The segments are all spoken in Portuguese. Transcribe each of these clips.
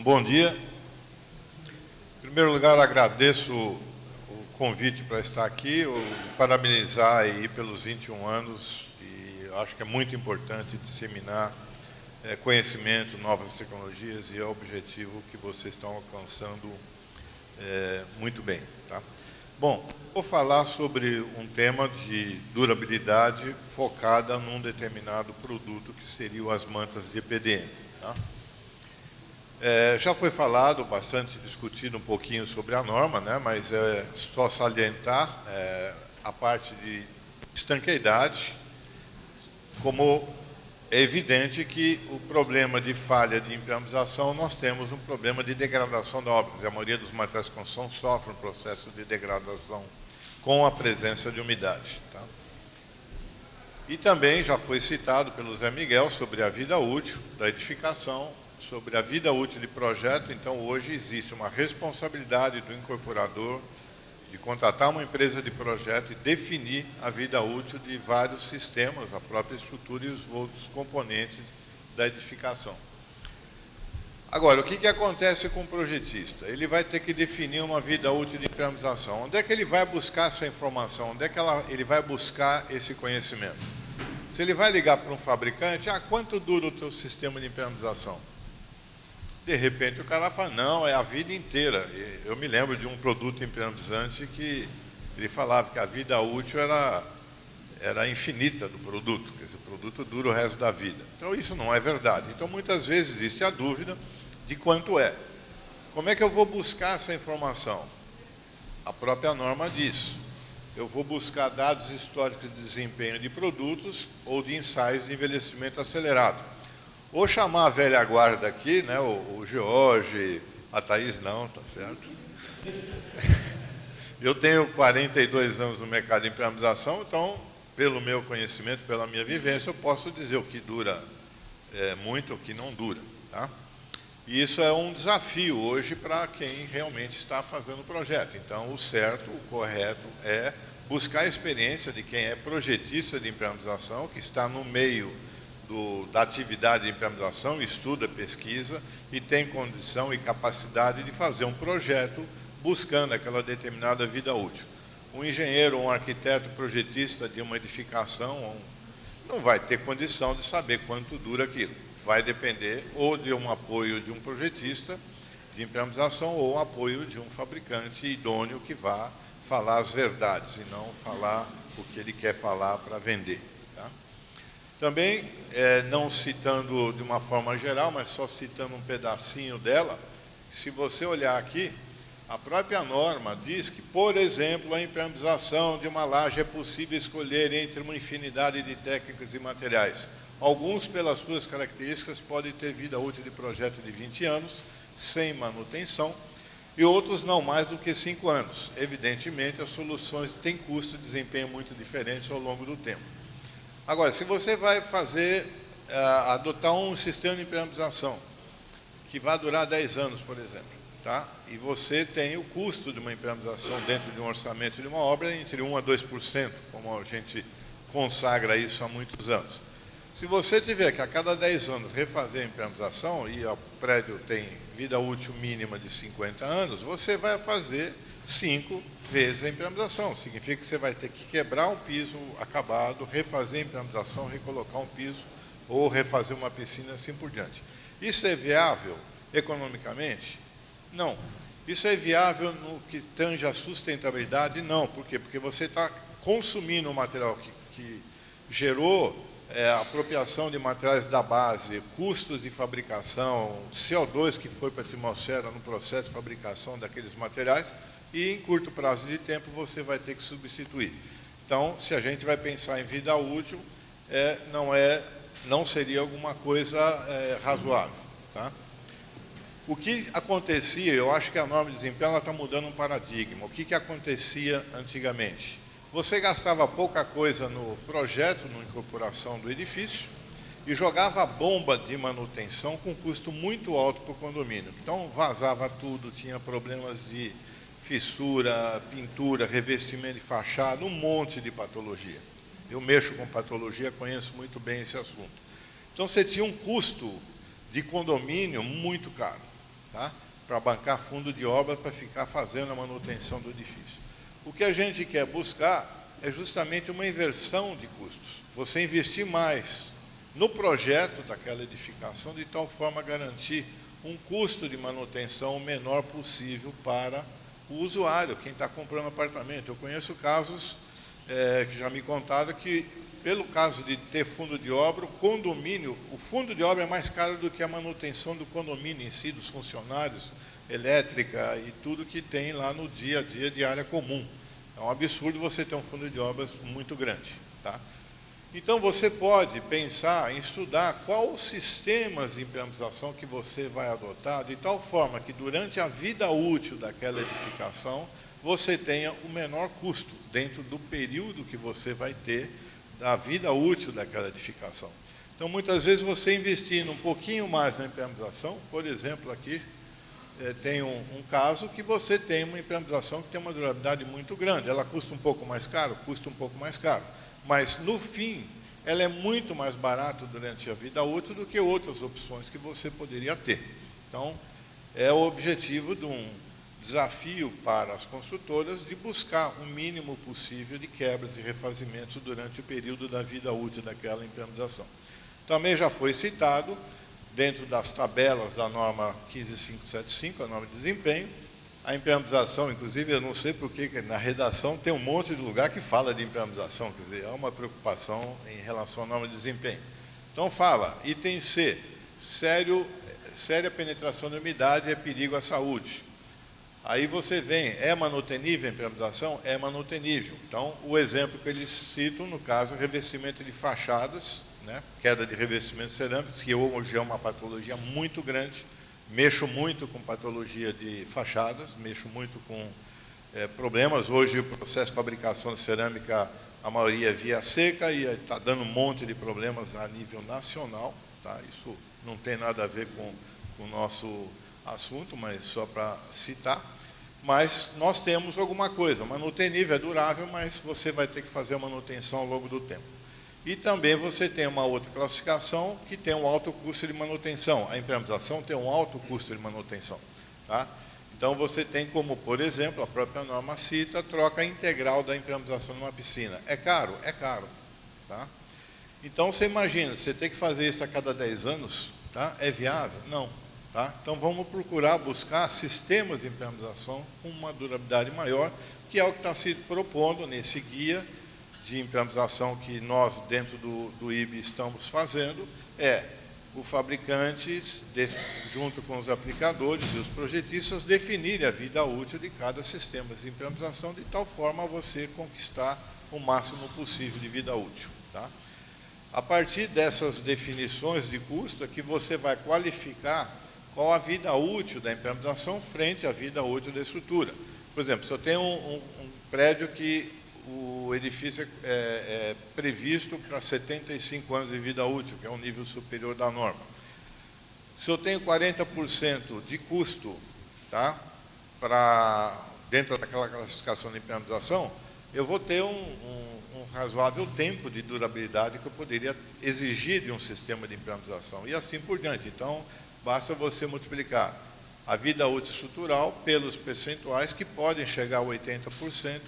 Bom dia. Em primeiro lugar, agradeço o convite para estar aqui, parabenizar aí pelos 21 anos, e acho que é muito importante disseminar conhecimento, novas tecnologias, e é o objetivo que vocês estão alcançando muito bem. Tá? Bom, vou falar sobre um tema de durabilidade focada num determinado produto, que seriam as mantas de EPDM. Tá? Já foi falado, bastante discutido um pouquinho sobre a norma, né, mas é só salientar a parte de estanqueidade, como é evidente que o problema de falha de impermeabilização, nós temos um problema de degradação da obra. A maioria dos materiais de construção sofre um processo de degradação com a presença de umidade. Tá? E também já foi citado pelo Zé Miguel sobre a vida útil da edificação, sobre a vida útil de projeto. Então, hoje existe uma responsabilidade do incorporador de contratar uma empresa de projeto e definir a vida útil de vários sistemas, a própria estrutura e os outros componentes da edificação. Agora, o que acontece com o projetista? Ele vai ter que definir uma vida útil de impermeabilização. Onde é que ele vai buscar essa informação? Onde é que ele vai buscar esse conhecimento? Se ele vai ligar para um fabricante, quanto dura o teu sistema de impermeabilização? De repente o cara fala, não, é a vida inteira. Eu me lembro de um produto impermeabilizante que ele falava que a vida útil era infinita do produto, que esse produto dura o resto da vida. Então isso não é verdade. Então muitas vezes existe a dúvida de quanto é. Como é que eu vou buscar essa informação? A própria norma diz. Eu vou buscar dados históricos de desempenho de produtos ou de ensaios de envelhecimento acelerado. Ou chamar a velha guarda aqui, né, o George, a Thaís não, tá certo? Eu tenho 42 anos no mercado de impermeabilização, então, pelo meu conhecimento, pela minha vivência, eu posso dizer o que dura muito, o que não dura. Tá? E isso é um desafio hoje para quem realmente está fazendo o projeto. Então, o certo, o correto é buscar a experiência de quem é projetista de impermeabilização, que está no meio da atividade de impermeabilização, estuda, pesquisa e tem condição e capacidade de fazer um projeto buscando aquela determinada vida útil. Um engenheiro, um arquiteto projetista de uma edificação não vai ter condição de saber quanto dura aquilo. Vai depender ou de um apoio de um projetista de impermeabilização ou um apoio de um fabricante idôneo que vá falar as verdades e não falar o que ele quer falar para vender. Também, não citando de uma forma geral, mas só citando um pedacinho dela, se você olhar aqui, a própria norma diz que, por exemplo, a impermeabilização de uma laje é possível escolher entre uma infinidade de técnicas e materiais. Alguns, pelas suas características, podem ter vida útil de projeto de 20 anos, sem manutenção, e outros não mais do que 5 anos. Evidentemente, as soluções têm custo e desempenho muito diferentes ao longo do tempo. Agora, se você vai adotar um sistema de impermeabilização que vai durar 10 anos, por exemplo, tá? E você tem o custo de uma impermeabilização dentro de um orçamento de uma obra entre 1% a 2%, como a gente consagra isso há muitos anos. Se você tiver que a cada 10 anos refazer a impermeabilização, e o prédio tem vida útil mínima de 50 anos, você vai fazer 5 vezes a impermeabilização. Significa que você vai ter que quebrar um piso acabado, refazer a impermeabilização, recolocar um piso ou refazer uma piscina, assim por diante. Isso é viável economicamente? Não. Isso é viável no que tange a sustentabilidade? Não. Por quê? Porque você está consumindo um material que gerou apropriação de materiais da base, custos de fabricação, CO2 que foi para a atmosfera no processo de fabricação daqueles materiais, e em curto prazo de tempo você vai ter que substituir. Então, se a gente vai pensar em vida útil, não seria alguma coisa razoável. Tá? O que acontecia, eu acho que a norma de desempenho está mudando um paradigma. O que acontecia antigamente? Você gastava pouca coisa no projeto, na incorporação do edifício, e jogava bomba de manutenção com custo muito alto para o condomínio. Então, vazava tudo, tinha problemas de fissura, pintura, revestimento de fachada, um monte de patologia. Eu mexo com patologia, conheço muito bem esse assunto. Então, você tinha um custo de condomínio muito caro. tá? Para bancar fundo de obra para ficar fazendo a manutenção do edifício. O que a gente quer buscar é justamente uma inversão de custos. Você investir mais no projeto daquela edificação, de tal forma a garantir um custo de manutenção o menor possível para o usuário, quem está comprando apartamento. Eu conheço casos que já me contaram que, pelo caso de ter fundo de obra, o fundo de obra é mais caro do que a manutenção do condomínio em si, dos funcionários, elétrica e tudo que tem lá no dia a dia de área comum. É um absurdo você ter um fundo de obras muito grande, tá? Então, você pode pensar em estudar quais os sistemas de impermeabilização que você vai adotar, de tal forma que, durante a vida útil daquela edificação, você tenha o menor custo, dentro do período que você vai ter da vida útil daquela edificação. Então, muitas vezes, você investindo um pouquinho mais na impermeabilização, por exemplo, aqui, tem um caso que você tem uma impermeabilização que tem uma durabilidade muito grande. Ela custa um pouco mais caro? Custa um pouco mais caro. Mas, no fim, ela é muito mais barata durante a vida útil do que outras opções que você poderia ter. Então, é o objetivo de um desafio para as construtoras de buscar o mínimo possível de quebras e refazimentos durante o período da vida útil daquela impermeabilização. Também já foi citado, dentro das tabelas da norma 15575, a norma de desempenho, a impermeabilização, inclusive, eu não sei porque na redação tem um monte de lugar que fala de impermeabilização, quer dizer, há uma preocupação em relação à norma de desempenho. Então, fala, item C, séria penetração de umidade é perigo à saúde. Aí você vem, é manutenível a impermeabilização? É manutenível. Então, o exemplo que eles citam, no caso, revestimento de fachadas, né, queda de revestimentos cerâmicos, que hoje é uma patologia muito grande. Mexo muito com patologia de fachadas, mexo muito com problemas. Hoje o processo de fabricação de cerâmica, a maioria é via seca e está dando um monte de problemas a nível nacional. Tá? Isso não tem nada a ver com o nosso assunto, mas só para citar. Mas nós temos alguma coisa, manutenível, é durável, mas você vai ter que fazer a manutenção ao longo do tempo. E também você tem uma outra classificação que tem um alto custo de manutenção. A impermeabilização tem um alto custo de manutenção. Tá? Então, você tem como, por exemplo, a própria norma cita, a troca integral da impermeabilização numa piscina. É caro? É caro. Tá? Então, você imagina, você tem que fazer isso a cada 10 anos, tá? É viável? Não. Tá? Então, vamos procurar buscar sistemas de impermeabilização com uma durabilidade maior, que é o que está se propondo nesse guia de impermeabilização que nós, dentro do IBE, estamos fazendo, o fabricante, junto com os aplicadores e os projetistas, definirem a vida útil de cada sistema de impermeabilização, de tal forma a você conquistar o máximo possível de vida útil. Tá? A partir dessas definições de custo, é que você vai qualificar qual a vida útil da impermeabilização frente à vida útil da estrutura. Por exemplo, se eu tenho um prédio que o edifício é previsto para 75 anos de vida útil, que é um nível superior da norma. Se eu tenho 40% de custo, tá, dentro daquela classificação de impermeabilização, eu vou ter um razoável tempo de durabilidade que eu poderia exigir de um sistema de impermeabilização, e assim por diante. Então, basta você multiplicar a vida útil estrutural pelos percentuais que podem chegar a 80%.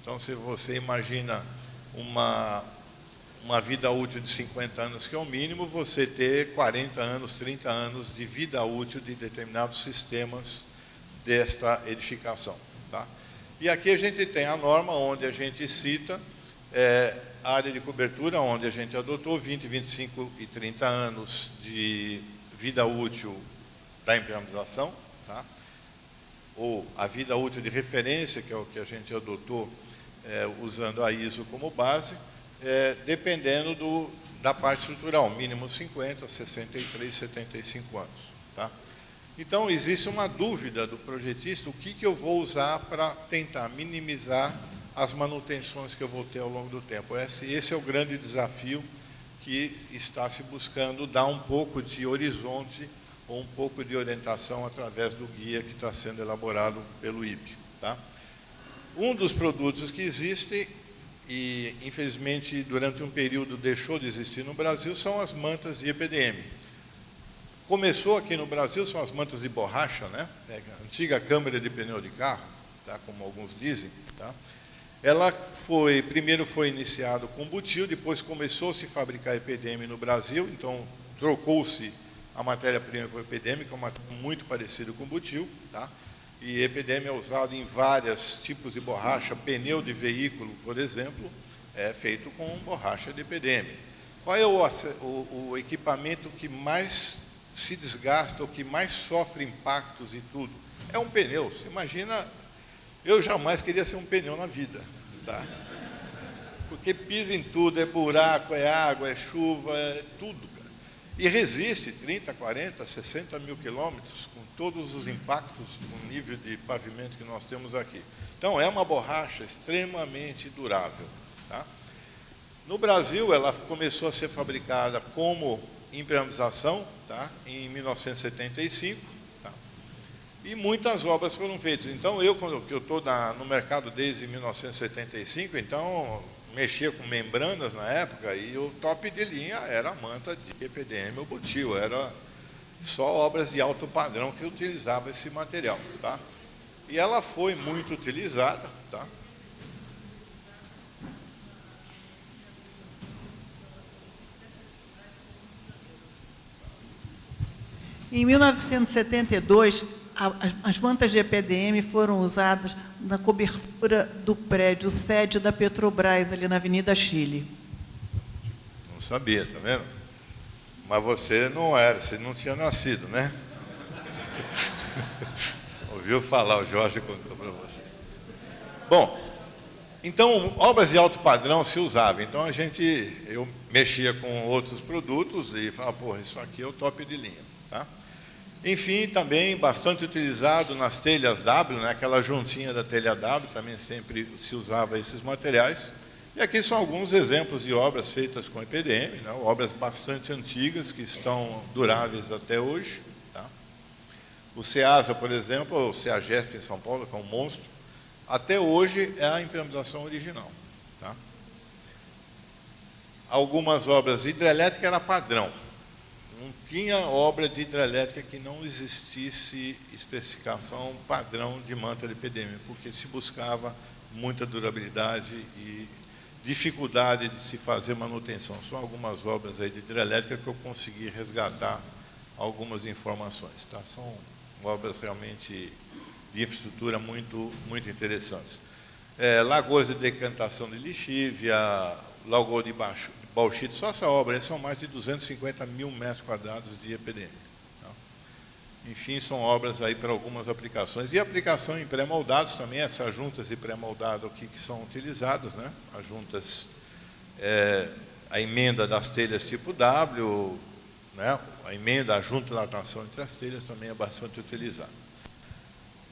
Então, se você imagina uma vida útil de 50 anos, que é o mínimo, você ter 40 anos, 30 anos de vida útil de determinados sistemas desta edificação. Tá? E aqui a gente tem a norma onde a gente cita a área de cobertura, onde a gente adotou 20, 25 e 30 anos de vida útil da impermeabilização, tá? Ou a vida útil de referência, que é o que a gente adotou usando a ISO como base, dependendo da parte estrutural, mínimo 50, 63, 75 anos. Tá? Então, existe uma dúvida do projetista, o que eu vou usar para tentar minimizar as manutenções que eu vou ter ao longo do tempo. Esse é o grande desafio que está se buscando dar um pouco de horizonte ou um pouco de orientação através do guia que está sendo elaborado pelo IBE. Tá? Um dos produtos que existe, e infelizmente durante um período deixou de existir no Brasil, são as mantas de EPDM. Começou aqui no Brasil, são as mantas de borracha, né? A antiga câmara de pneu de carro, tá? Como alguns dizem. Tá? Ela primeiro foi iniciado com butil, depois começou a se fabricar EPDM no Brasil, então trocou-se a matéria-prima por EPDM, que é uma muito parecido com butil, tá? E EPDM é usado em vários tipos de borracha, pneu de veículo, por exemplo, é feito com borracha de EPDM. Qual é o equipamento que mais se desgasta, o que mais sofre impactos e tudo? É um pneu. Você imagina, eu jamais queria ser um pneu na vida, tá? Porque pisa em tudo, é buraco, é água, é chuva, é tudo, cara. E resiste 30, 40, 60 mil quilômetros, com todos os impactos, com o nível de pavimento que nós temos aqui. Então, é uma borracha extremamente durável, tá? No Brasil, ela começou a ser fabricada como impermeabilização, tá? Em 1975, tá? E muitas obras foram feitas. Então, quando eu estou no mercado desde 1975, então, mexia com membranas na época, e o top de linha era a manta de EPDM ou butil, era só obras de alto padrão que utilizavam esse material, tá? E ela foi muito utilizada, tá? Em 1972, as mantas de EPDM foram usadas na cobertura do prédio sede da Petrobras, ali na Avenida Chile. Não sabia, tá vendo? Mas você não tinha nascido, né? Ouviu falar, o Jorge contou para você. Bom, então, obras de alto padrão se usavam. Então, eu mexia com outros produtos e falava, pô, isso aqui é o top de linha, tá? Enfim, também bastante utilizado nas telhas W, né? Aquela juntinha da telha W, também sempre se usava esses materiais. E aqui são alguns exemplos de obras feitas com EPDM, né? Obras bastante antigas, que estão duráveis até hoje, tá? O CEASA, por exemplo, o CEAGESP em São Paulo, que é um monstro, até hoje é a impermeabilização original, tá? Algumas obras hidrelétricas era padrão. Não tinha obra de hidrelétrica que não existisse especificação padrão de manta de EPDM, porque se buscava muita durabilidade e dificuldade de se fazer manutenção. São algumas obras aí de hidrelétrica que eu consegui resgatar algumas informações, tá? São obras realmente de infraestrutura muito, muito interessantes. Lagoas de decantação de lixívia, lagoa de bauxite, só essa obra, são mais de 250 mil metros quadrados de EPDM. Tá? Enfim, são obras aí para algumas aplicações. E aplicação em pré-moldados também, essas juntas de pré-moldado aqui que são utilizadas, né? As juntas, a emenda das telhas tipo W, né? A emenda, a junta de dilatação entre as telhas também é bastante utilizada.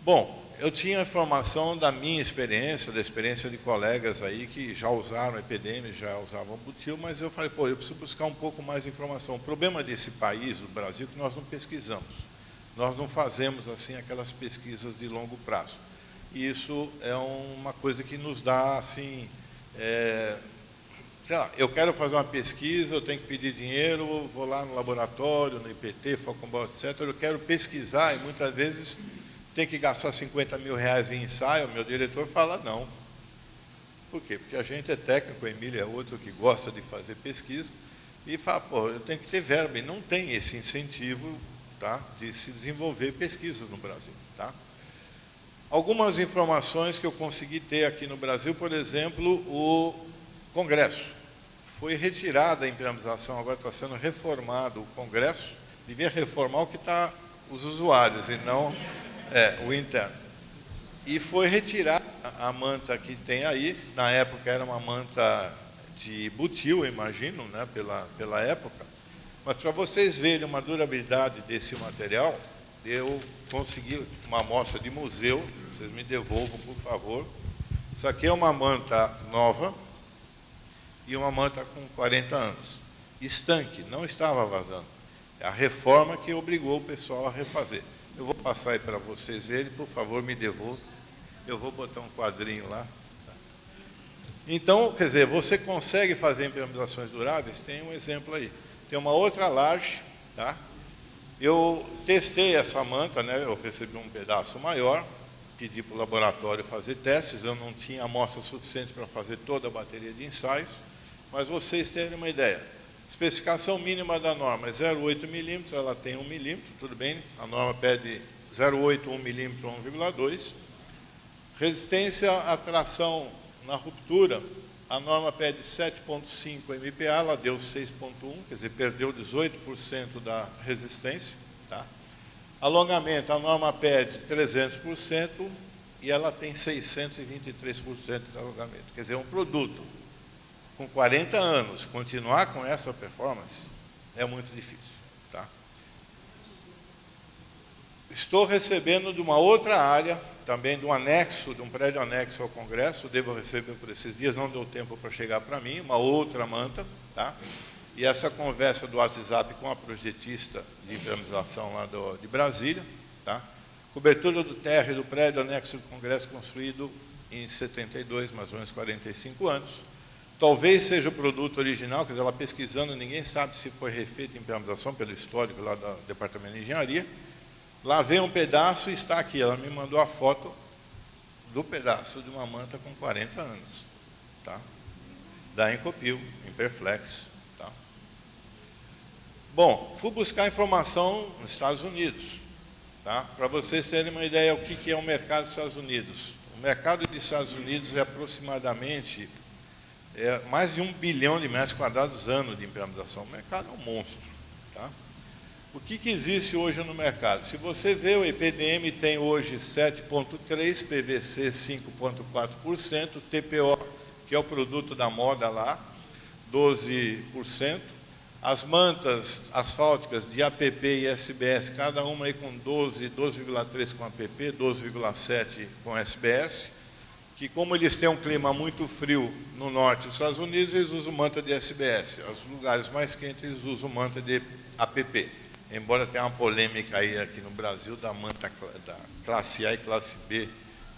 Bom, eu tinha informação da minha experiência, da experiência de colegas aí que já usaram EPDM, já usavam butil, mas eu falei, pô, eu preciso buscar um pouco mais de informação. O problema desse país, o Brasil, é que nós não pesquisamos. Nós não fazemos, assim, aquelas pesquisas de longo prazo. E isso é uma coisa que nos dá, assim, sei lá, eu quero fazer uma pesquisa, eu tenho que pedir dinheiro, vou lá no laboratório, no IPT, Focombal, etc. Eu quero pesquisar e muitas vezes tem que gastar 50 mil reais em ensaio, meu diretor fala não. Por quê? Porque a gente é técnico, o Emílio é outro que gosta de fazer pesquisa, e fala, pô, eu tenho que ter verba, e não tem esse incentivo, tá, de se desenvolver pesquisas no Brasil. Tá? Algumas informações que eu consegui ter aqui no Brasil, por exemplo, o Congresso. Foi retirada a impermeabilização, agora está sendo reformado o Congresso, devia reformar o que está os usuários, e não o interno. E foi retirada a manta que tem aí, na época era uma manta de butil, eu imagino, né, pela época, mas para vocês verem uma durabilidade desse material, eu consegui uma amostra de museu, vocês me devolvam, por favor. Isso aqui é uma manta nova e uma manta com 40 anos. Estanque, não estava vazando. É a reforma que obrigou o pessoal a refazer. Eu vou passar aí para vocês verem, por favor, me devolvam. Eu vou botar um quadrinho lá. Tá? Então, quer dizer, você consegue fazer impermeabilizações duráveis? Tem um exemplo aí. Tem uma outra laje, tá? Eu testei essa manta, né? Eu recebi um pedaço maior, pedi para o laboratório fazer testes, eu não tinha amostra suficiente para fazer toda a bateria de ensaios, mas vocês terem uma ideia. Especificação mínima da norma é 0,8 milímetros, ela tem 1 milímetro, tudo bem, a norma pede 0,8, 1 milímetro, 1,2. Resistência à tração na ruptura, a norma pede 7,5 MPa, ela deu 6,1, quer dizer, perdeu 18% da resistência. Tá? Alongamento, a norma pede 300% e ela tem 623% de alongamento. Quer dizer, um produto com 40 anos, continuar com essa performance é muito difícil. Tá? Estou recebendo de uma outra área, também de um anexo, de um prédio anexo ao Congresso, devo receber por esses dias, não deu tempo para chegar para mim, uma outra manta, tá? E essa conversa do WhatsApp com a projetista de impermeabilização lá de Brasília, tá? Cobertura do térreo do prédio anexo do Congresso construído em 72, mais ou menos 45 anos. Talvez seja o produto original, quer dizer, ela pesquisando, ninguém sabe se foi refeito em impermeabilização pelo histórico lá do Departamento de Engenharia. Lá vem um pedaço e está aqui. Ela me mandou a foto do pedaço de uma manta com 40 anos. Tá? Da Encopil, Imperflex. Tá? Bom, fui buscar informação nos Estados Unidos. Tá? Para vocês terem uma ideia do que é o mercado dos Estados Unidos. O mercado dos Estados Unidos é aproximadamente mais de 1 bilhão de metros quadrados ano de impermeabilização. O mercado é um monstro. Tá? O que existe hoje no mercado? Se você vê, o EPDM tem hoje 7,3%, PVC 5,4%, TPO, que é o produto da moda lá, 12%. As mantas asfálticas de APP e SBS, cada uma aí com 12,3% com APP, 12,7% com SBS, que como eles têm um clima muito frio no norte dos Estados Unidos, eles usam manta de SBS. Os lugares mais quentes, eles usam manta de APP. Embora tenha uma polêmica aí aqui no Brasil da manta da classe A e classe B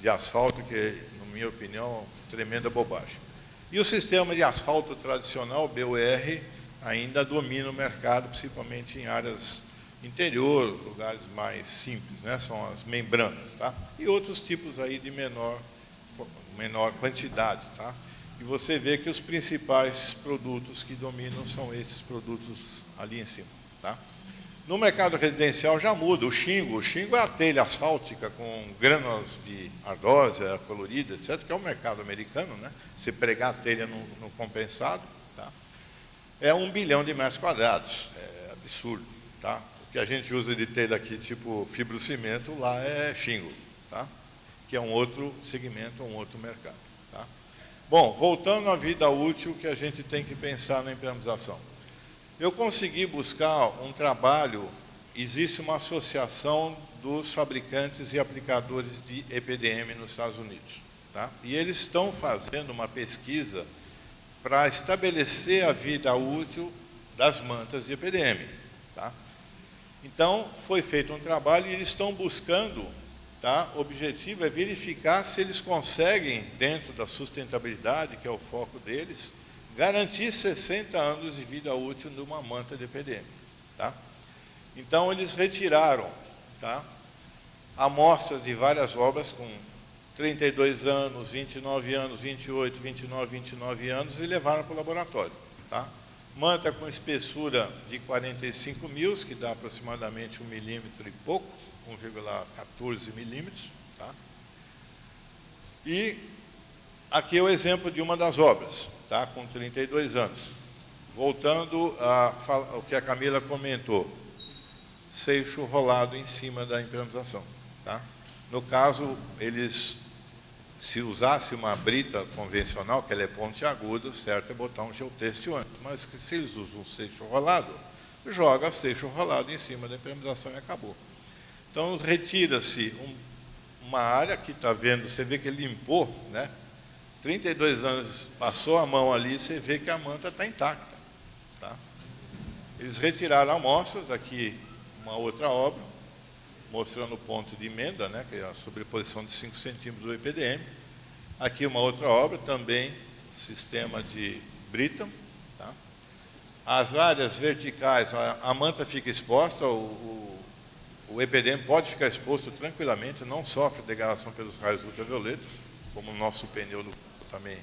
de asfalto, que, na minha opinião, é uma tremenda bobagem. E o sistema de asfalto tradicional, BUR, ainda domina o mercado, principalmente em áreas interior, lugares mais simples, né? São as membranas. Tá? E outros tipos aí de menor quantidade. Tá? E você vê que os principais produtos que dominam são esses produtos ali em cima. Tá? No mercado residencial já muda, o xingo é a telha asfáltica com grânulos de ardósia colorida, etc., que é o mercado americano, né? Se pregar a telha no compensado, tá? É 1 bilhão de metros quadrados, é absurdo, tá? O que a gente usa de telha aqui, tipo fibrocimento, lá é xingo, tá? Que é um outro segmento, um outro mercado, tá? Bom, voltando à vida útil que a gente tem que pensar na impermeabilização. Eu consegui buscar um trabalho, existe uma associação dos fabricantes e aplicadores de EPDM nos Estados Unidos. Tá? E eles estão fazendo uma pesquisa para estabelecer a vida útil das mantas de EPDM. Tá? Então, foi feito um trabalho e eles estão buscando, tá? O objetivo é verificar se eles conseguem, dentro da sustentabilidade, que é o foco deles, garantir 60 anos de vida útil de uma manta de EPDM. Tá? Então, eles retiraram, tá, amostras de várias obras com 32 anos, 29 anos, 28, 29 anos e levaram para o laboratório. Tá? Manta com espessura de 45 mils, que dá aproximadamente 1 milímetro e pouco, 1,14 milímetros. Tá? E aqui é o exemplo de uma das obras. Tá, com 32 anos. Voltando ao que a Camila comentou, seixo rolado em cima da impermeabilização. Tá? No caso, se usasse uma brita convencional, que ela é pontiaguda, certo é botar um geotextil antes. Mas se eles usam um seixo rolado, joga seixo rolado em cima da impermeabilização e acabou. Então, retira-se uma área que está vendo, você vê que ele limpou, né? 32 anos, passou a mão ali, você vê que a manta está intacta. Tá? Eles retiraram amostras, aqui uma outra obra, mostrando o ponto de emenda, né, que é a sobreposição de 5 centímetros do EPDM. Aqui uma outra obra, também sistema de brita. Tá? As áreas verticais, a manta fica exposta, o EPDM pode ficar exposto tranquilamente, não sofre degradação pelos raios ultravioletas, como o nosso pneu também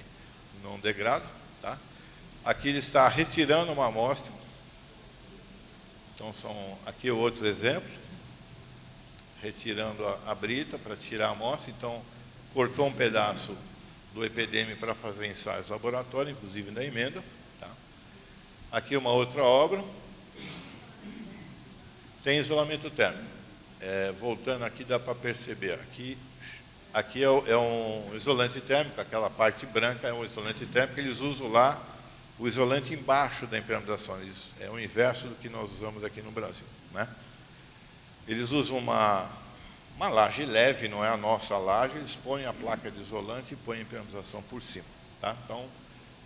não degrada. Tá? Aqui ele está retirando uma amostra. Então, aqui é outro exemplo. Retirando a brita para tirar a amostra. Então, cortou um pedaço do EPDM para fazer ensaios laboratório, inclusive na emenda. Tá? Aqui uma outra obra. Tem isolamento térmico. Voltando aqui, dá para perceber. Aqui é um isolante térmico, aquela parte branca é um isolante térmico. Eles usam lá o isolante embaixo da impermeabilização. É o inverso do que nós usamos aqui no Brasil. Né? Eles usam uma laje leve, não é a nossa laje, eles põem a placa de isolante e põem a impermeabilização por cima. Tá? Então,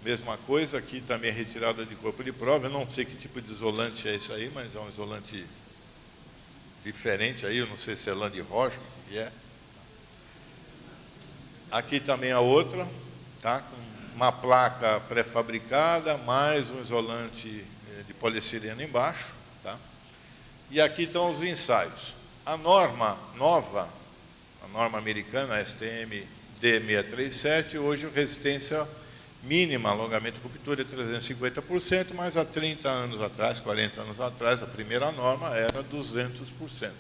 mesma coisa, aqui também é retirada de corpo de prova. Eu não sei que tipo de isolante é esse aí, mas é um isolante diferente aí, eu não sei se é lã de rocha, que é. Aqui também a outra, tá? Com uma placa pré-fabricada, mais um isolante de poliestireno embaixo. Tá? E aqui estão os ensaios. A norma nova, a norma americana, a STM D637, hoje a resistência mínima, alongamento e ruptura é 350%, mas há 30 anos atrás, 40 anos atrás, a primeira norma era 200%.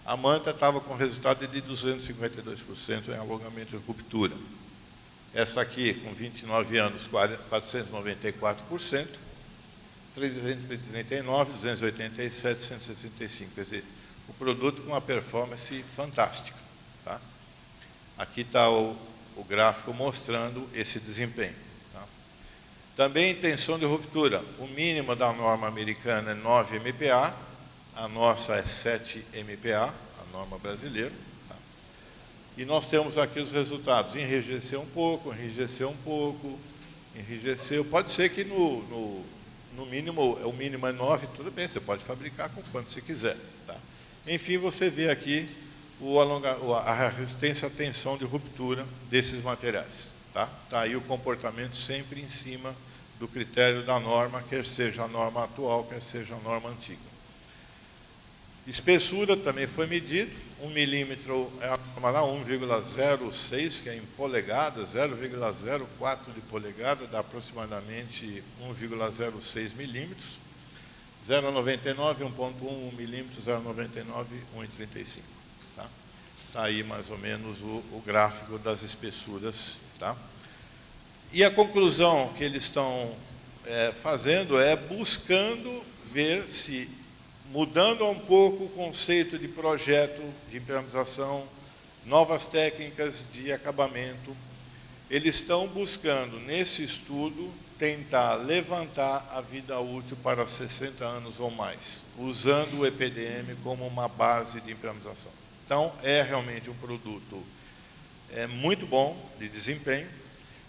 A manta estava com resultado de 252% em alongamento e ruptura. Essa aqui, com 29 anos, 494%, 339, 287, 165. Quer dizer, o produto com uma performance fantástica. Tá? Aqui está o gráfico mostrando esse desempenho. Tá? Também tensão de ruptura. O mínimo da norma americana é 9 MPa, a nossa é 7 MPa, a norma brasileira. Tá? E nós temos aqui os resultados. Enrijeceu um pouco, enrijeceu um pouco, enrijeceu. Pode ser que no mínimo, o mínimo é 9, tudo bem, você pode fabricar com quanto você quiser. Tá? Enfim, você vê aqui a resistência à tensão de ruptura desses materiais. Tá? Tá aí o comportamento sempre em cima do critério da norma, quer seja a norma atual, quer seja a norma antiga. Espessura também foi medido, 1 milímetro é a norma lá, 1,06, que é em polegadas, 0,04 de polegada, dá aproximadamente 1,06 milímetros, 0,99, 1,1 milímetros, 0,99, 1,35. Tá? Tá aí mais ou menos o gráfico das espessuras. Tá? E a conclusão que eles estão fazendo é buscando ver se, mudando um pouco o conceito de projeto de impermeabilização, novas técnicas de acabamento, eles estão buscando, nesse estudo, tentar levantar a vida útil para 60 anos ou mais, usando o EPDM como uma base de impermeabilização. Então, é realmente um produto muito bom de desempenho.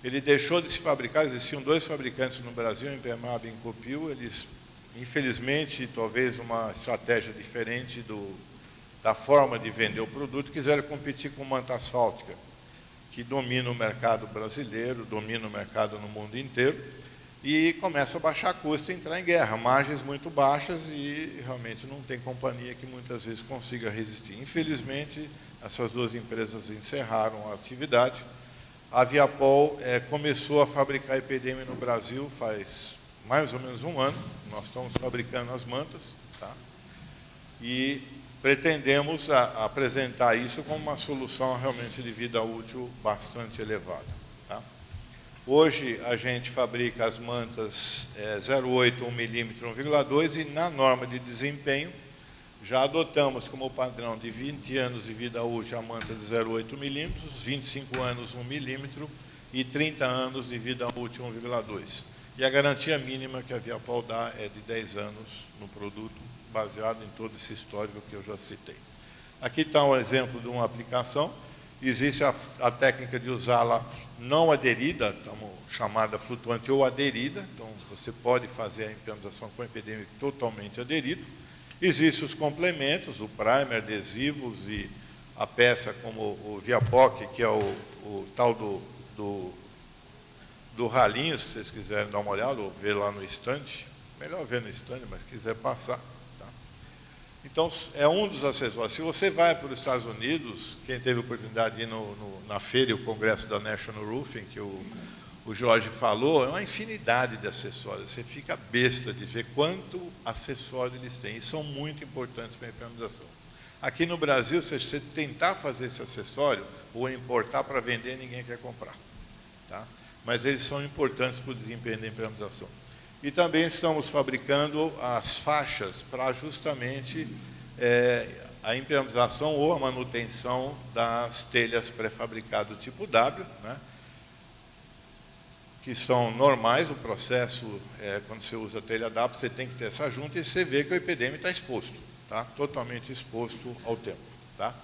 Ele deixou de se fabricar, existiam 2 fabricantes no Brasil, Impermeável e Incopil, eles, infelizmente, talvez uma estratégia diferente da forma de vender o produto, quiseram competir com manta asfáltica, que domina o mercado brasileiro, domina o mercado no mundo inteiro, e começa a baixar custo e entrar em guerra, margens muito baixas e realmente não tem companhia que muitas vezes consiga resistir. Infelizmente, essas 2 empresas encerraram a atividade. A Viapol começou a fabricar EPDM no Brasil faz mais ou menos 1 ano, nós estamos fabricando as mantas, tá? E pretendemos apresentar isso como uma solução realmente de vida útil bastante elevada. Tá? Hoje a gente fabrica as mantas 0,8, 1 milímetro, 1,2 e na norma de desempenho já adotamos como padrão de 20 anos de vida útil a manta de 0,8 milímetros, 25 anos 1 milímetro e 30 anos de vida útil 1,2. E a garantia mínima que a Viapol dá é de 10 anos no produto, baseado em todo esse histórico que eu já citei. Aqui está um exemplo de uma aplicação. Existe a técnica de usá-la não aderida, chamada flutuante ou aderida. Então, você pode fazer a impermeabilização com EPDM totalmente aderido. Existem os complementos, o primer, adesivos e a peça como o Viapoc, que é o tal do ralinho, se vocês quiserem dar uma olhada ou ver lá no estande, melhor ver no stand, mas se quiser passar. Tá? Então, é um dos acessórios. Se você vai para os Estados Unidos, quem teve a oportunidade de ir na feira e o congresso da National Roofing, que o Jorge falou, é uma infinidade de acessórios. Você fica besta de ver quanto acessório eles têm. E são muito importantes para a impermeabilização. Aqui no Brasil, se você tentar fazer esse acessório, ou importar para vender, ninguém quer comprar. Tá? Mas eles são importantes para o desempenho da impermeabilização. E também estamos fabricando as faixas para justamente a impermeabilização ou a manutenção das telhas pré-fabricadas tipo W, né? Que são normais. O processo, quando você usa a telha W, você tem que ter essa junta e você vê que o EPDM está exposto, tá? Totalmente exposto ao tempo. Tá?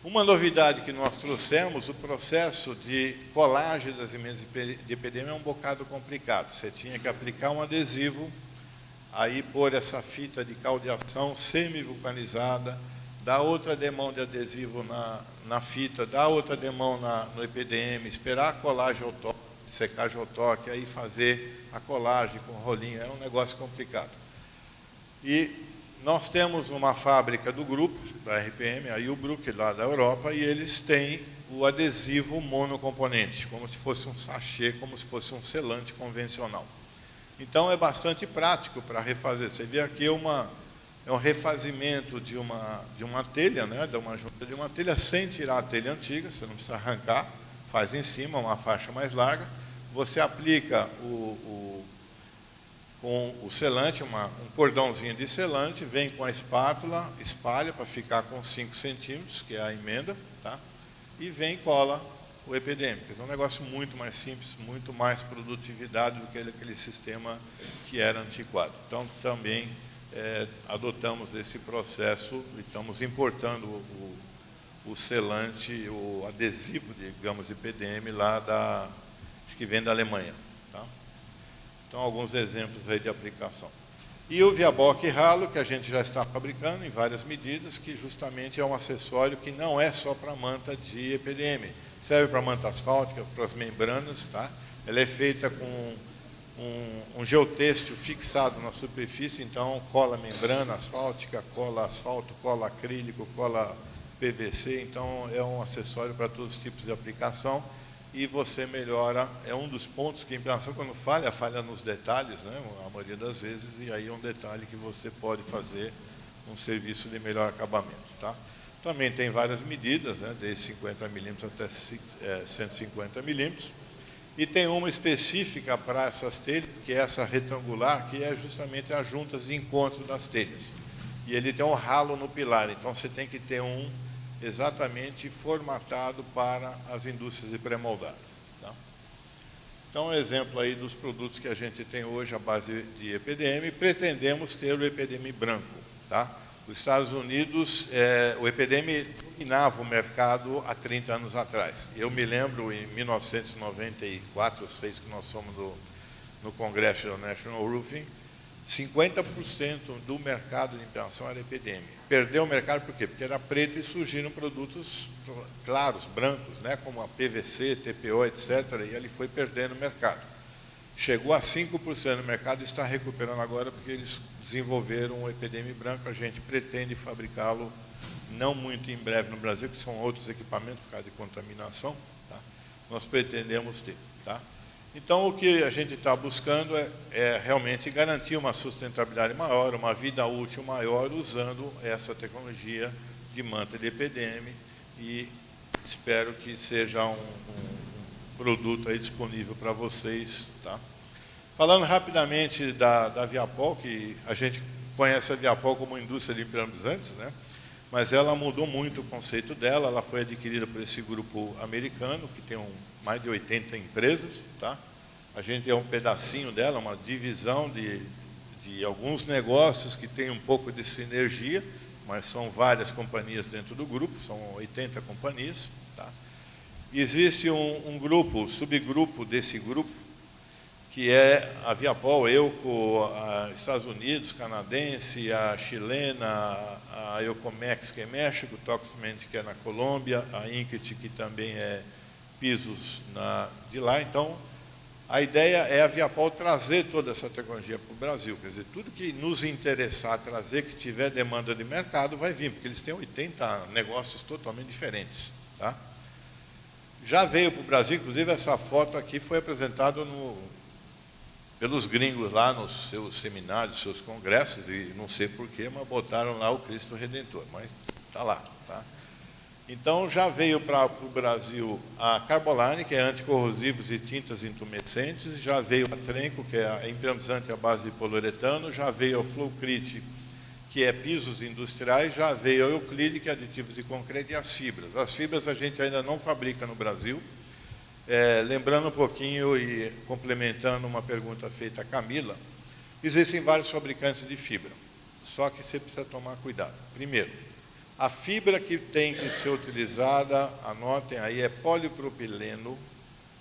Uma novidade que nós trouxemos, o processo de colagem das emendas de EPDM é um bocado complicado. Você tinha que aplicar um adesivo, aí pôr essa fita de caldeação semi-vulcanizada, dar outra demão de adesivo na fita, dar outra demão no EPDM, esperar a colagem ao toque, secagem ao toque, aí fazer a colagem com rolinho. É um negócio complicado. E nós temos uma fábrica do grupo, da RPM, a Ilbruck, lá da Europa, e eles têm o adesivo monocomponente, como se fosse um sachê, como se fosse um selante convencional. Então, é bastante prático para refazer. Você vê aqui é um refazimento de uma telha, né, de uma junta de uma telha, sem tirar a telha antiga, você não precisa arrancar, faz em cima, uma faixa mais larga, você aplica com o selante, um cordãozinho de selante, vem com a espátula, espalha para ficar com 5 centímetros, que é a emenda, tá? E vem e cola o EPDM. É um negócio muito mais simples, muito mais produtividade do que aquele sistema que era antiquado. Então, também adotamos esse processo e estamos importando o selante, o adesivo, digamos, EPDM, lá acho que vem da Alemanha. Tá? Então, alguns exemplos aí de aplicação. E o Viaboc ralo, que a gente já está fabricando em várias medidas, que justamente é um acessório que não é só para manta de EPDM. Serve para manta asfáltica, para as membranas. Tá? Ela é feita com um geotêxtil fixado na superfície, então cola membrana asfáltica, cola asfalto, cola acrílico, cola PVC. Então, é um acessório para todos os tipos de aplicação. E você melhora, é um dos pontos que a impermeabilização, quando falha nos detalhes, né, a maioria das vezes, e aí é um detalhe que você pode fazer um serviço de melhor acabamento. Tá? Também tem várias medidas, né, desde 50 milímetros até 150 milímetros, e tem uma específica para essas telhas, que é essa retangular, que é justamente as juntas de encontro das telhas. E ele tem um ralo no pilar, então você tem que ter um exatamente formatado para as indústrias de pré-moldado. Tá? Então, um exemplo aí dos produtos que a gente tem hoje à base de EPDM, pretendemos ter o EPDM branco. Tá? Os Estados Unidos, o EPDM dominava o mercado há 30 anos atrás. Eu me lembro, em 1994 ou 6, que nós fomos no Congresso da National Roofing, 50% do mercado de impermeabilização era EPDM. Perdeu o mercado por quê? Porque era preto e surgiram produtos claros, brancos, né, como a PVC, TPO, etc., e ele foi perdendo o mercado. Chegou a 5% no mercado e está recuperando agora porque eles desenvolveram o EPDM branco. A gente pretende fabricá-lo não muito em breve no Brasil, que são outros equipamentos por causa de contaminação. Tá? Nós pretendemos ter. Tá? Então, o que a gente está buscando é realmente garantir uma sustentabilidade maior, uma vida útil maior, usando essa tecnologia de manta de EPDM, e espero que seja um produto aí disponível para vocês. Tá? Falando rapidamente da Viapol, que a gente conhece a Viapol como indústria de impermeabilizantes, né? Mas ela mudou muito o conceito dela. Ela foi adquirida por esse grupo americano, que tem mais de 80 empresas. Tá? A gente é um pedacinho dela, uma divisão de alguns negócios que tem um pouco de sinergia, mas são várias companhias dentro do grupo, são 80 companhias. Tá? Existe um grupo, subgrupo desse grupo, que é a Viapol, Euco, a Estados Unidos, canadense, a chilena, a Eucomex, que é México, Toxment, que é na Colômbia, a Inket, que também é pisos de lá. Então, A ideia é a Viapol trazer toda essa tecnologia para o Brasil. Quer dizer, tudo que nos interessar trazer, que tiver demanda de mercado, vai vir, porque eles têm 80 negócios totalmente diferentes. Tá? Já veio para o Brasil, inclusive essa foto aqui foi apresentada pelos gringos lá nos seus seminários, seus congressos, e não sei porquê, mas botaram lá o Cristo Redentor, mas está lá. Tá? Então, já veio para o Brasil a Carboline, que é anticorrosivos e tintas intumescentes, já veio a Trenco, que é impermeabilizante à base de poliuretano, já veio a Flowcrit, que é pisos industriais, já veio a Euclid, que é aditivos de concreto, e as fibras. As fibras a gente ainda não fabrica no Brasil. Lembrando um pouquinho e complementando uma pergunta feita a Camila, existem vários fabricantes de fibra, só que você precisa tomar cuidado. Primeiro, a fibra que tem que ser utilizada, anotem aí, é polipropileno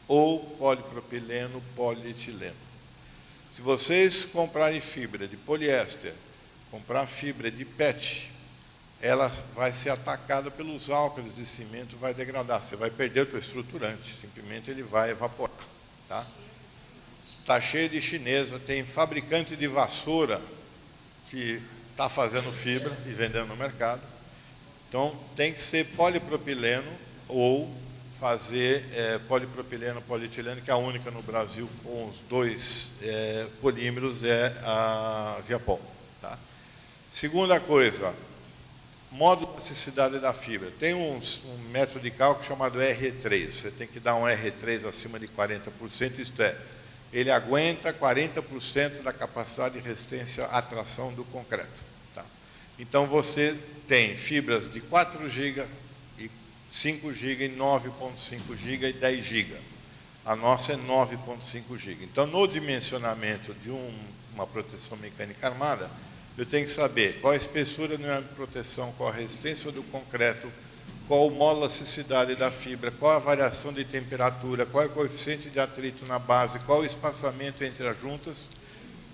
ou polipropileno polietileno. Se vocês comprarem fibra de poliéster, comprar fibra de PET, ela vai ser atacada pelos álcalis de cimento, vai degradar, você vai perder o seu estruturante, simplesmente ele vai evaporar. Tá? Tá cheio de chinesa, tem fabricante de vassoura que está fazendo fibra e vendendo no mercado. Então, tem que ser polipropileno ou fazer polipropileno, polietileno, que é a única no Brasil com os dois polímeros, é a Viapol. Tá? Segunda coisa, módulo de elasticidade da fibra. Tem um método de cálculo chamado R3. Você tem que dar um R3 acima de 40%, isto é, ele aguenta 40% da capacidade de resistência à tração do concreto. Tá? Então, você tem fibras de 4 GB, e 5 GB, e 9,5 GB e 10 GB. A nossa é 9,5 GB. Então, no dimensionamento de uma proteção mecânica armada, eu tenho que saber qual a espessura de proteção, qual a resistência do concreto, qual a molasticidade da fibra, qual a variação de temperatura, qual é o coeficiente de atrito na base, qual o espaçamento entre as juntas,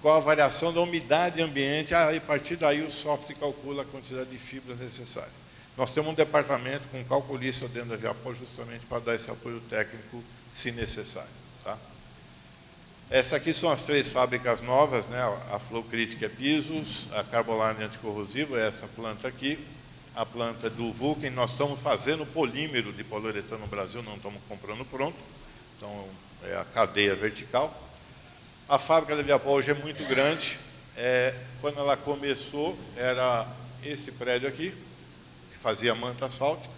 qual a variação da umidade ambiente, e a partir daí o software calcula a quantidade de fibras necessárias. Nós temos um departamento com calculista dentro da Viapol justamente para dar esse apoio técnico, se necessário. Tá? Essas aqui são as 3 fábricas novas, né? A Flowcrit, que é pisos, a Carboline anticorrosiva, é essa planta aqui, a planta do Vulcan. Nós estamos fazendo polímero de poliuretano no Brasil, não estamos comprando pronto, então é a cadeia vertical. A fábrica da Viapol hoje é muito grande. Quando ela começou, era esse prédio aqui, que fazia manta asfáltica,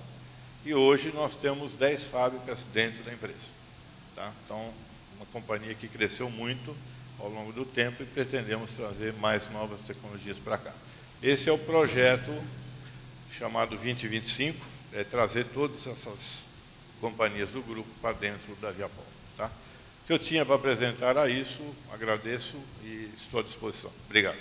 e hoje nós temos 10 fábricas dentro da empresa. Tá? Então, uma companhia que cresceu muito ao longo do tempo e pretendemos trazer mais novas tecnologias para cá. Esse é o projeto chamado 2025, trazer todas essas companhias do grupo para dentro da Viapol. Tá? O que eu tinha para apresentar a isso, agradeço e estou à disposição. Obrigado.